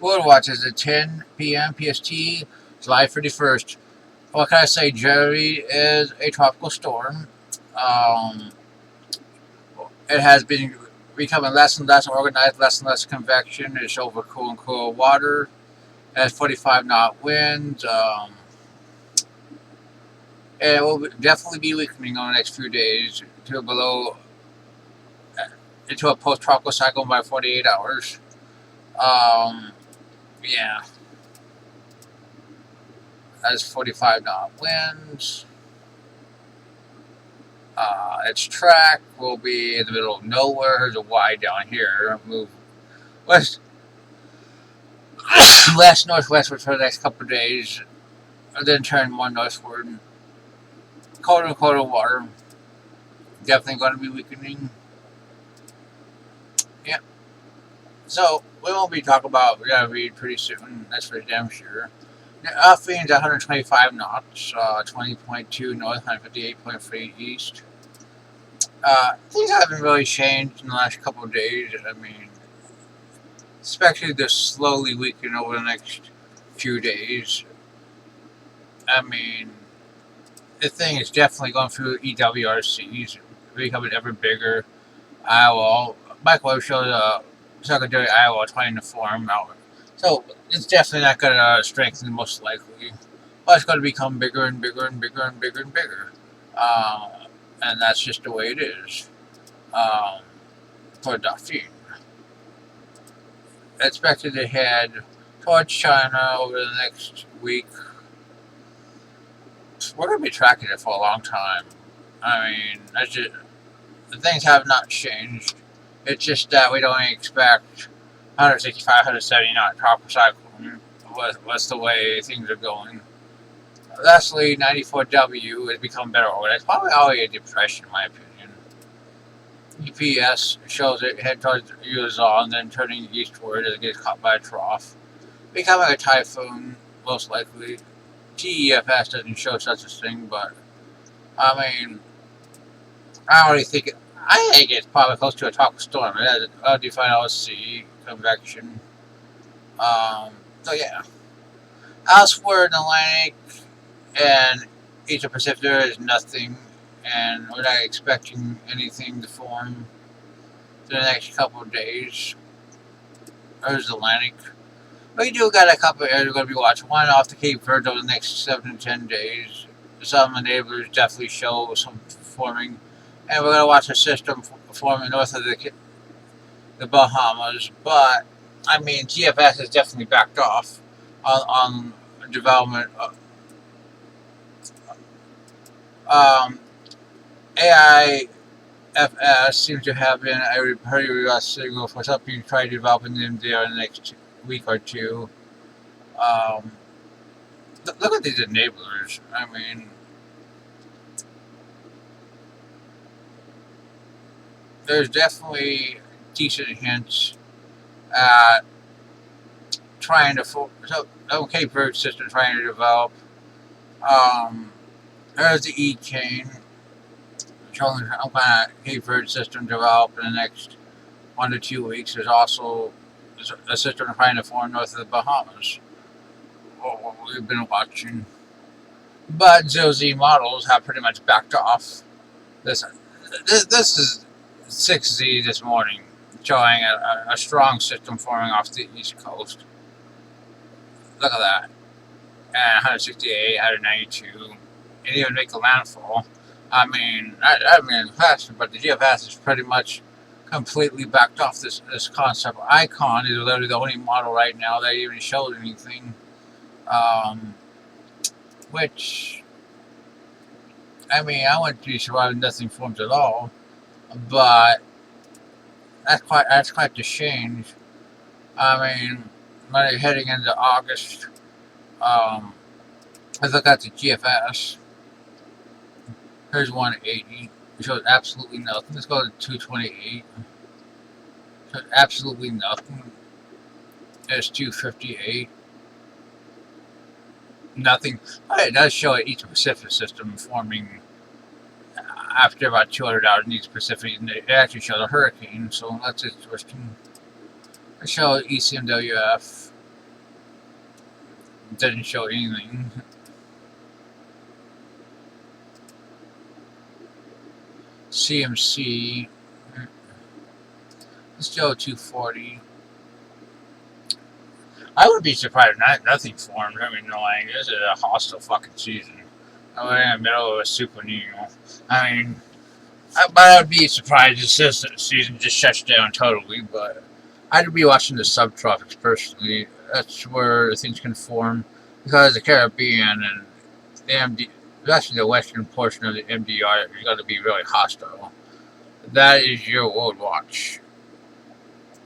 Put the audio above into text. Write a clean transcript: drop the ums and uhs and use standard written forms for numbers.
Worldwatch is at 10 p.m. PST, July 31st. What can I say? Genevieve is a tropical storm. Um, it has been becoming less and less organized, less and less convection. It's over cool and cool water. It has 45 knot winds. And it will definitely be weakening over the next few days to below into a post-tropical cycle by 48 hours. Um, yeah, that's 45 knot winds. Its track will be in the middle of nowhere. There's a Y down here. Move west, west northwestward for the next couple of days, and then turn more northward. Colder and colder water. Definitely going to be weakening. Yeah. So we won't be talking about Genevieve pretty soon. That's for damn sure. Fiend's 125 knots, 20.2 north, 158.3 east. Things haven't really changed in the last couple of days. I mean, especially they're slowly weakening over the next few days. I mean, the thing is definitely going through EWRCs, becoming ever bigger. Iowa, microwave shows secondary Iowa trying to form out. So it's definitely not going to strengthen most likely. But it's going to become bigger and bigger and bigger and bigger and bigger. And that's just the way it is for Dolphin. Expected to head towards China over the next week. We're going to be tracking it for a long time. I mean, that's just, the things have not changed. It's just that we don't expect 165, 170 knot tropical cyclone. What's the way things are going. Lastly, 94W has become better organized. Probably already a depression, in my opinion. EPS shows it head towards Luzon, then turning eastward as it gets caught by a trough. Becoming a typhoon, most likely. TEFS doesn't show such a thing, but I mean, I don't really think it. I think it's probably close to a tropical storm. It has a defined LC convection. So yeah. Elsewhere in the Atlantic and Eastern Pacific, there is nothing, and we're not expecting anything to form for the next couple of days. There's the Atlantic. We do got a couple of areas we're going to be watching. One off the Cape Verde over the next 7 to 10 days. Some of the neighbors definitely show some forming. And we're going to watch a system forming north of the Bahamas. But, I mean, GFS has definitely backed off on development. AIFS seems to have been a pretty robust signal for something to try developing them there in the next week or two. Look at these enablers. I mean, there's definitely decent hints at trying to Cape Verde system trying to develop. There's the E-Cane showing some kind of Cape Verde system develop in the next 1 to 2 weeks. There's also a system trying to form north of the Bahamas. What we've been watching. But ZOZ models have pretty much backed off. This is 6Z this morning, showing a strong system forming off the east coast. Look at that. And 168, 192. Didn't even make a landfall. I mean, faster, but the GFS is pretty much completely backed off this concept. Icon is literally the only model right now that even shows anything. Which, I mean, I wouldn't be surprised nothing forms at all, but that's quite the change. I mean, when you're heading into August, let's look at the GFS. Here's 180. It shows absolutely nothing. Let's go to 228. Shows absolutely nothing. There's 258. Nothing. It does show an Eastern Pacific system forming after about 200 hours in East Pacific. And it actually shows a hurricane, so that's interesting. It shows ECMWF. doesn't show anything. CMC. Still 240. I would be surprised if nothing formed. I mean, like, this is a hostile fucking season. We're in the middle of a super Neo. I mean, but I'd be surprised if this season just shuts down totally. But I'd be watching the subtropics personally. That's where things can form, because the Caribbean and the MD, especially the western portion of the MDR, is going to be really hostile. That is your world watch.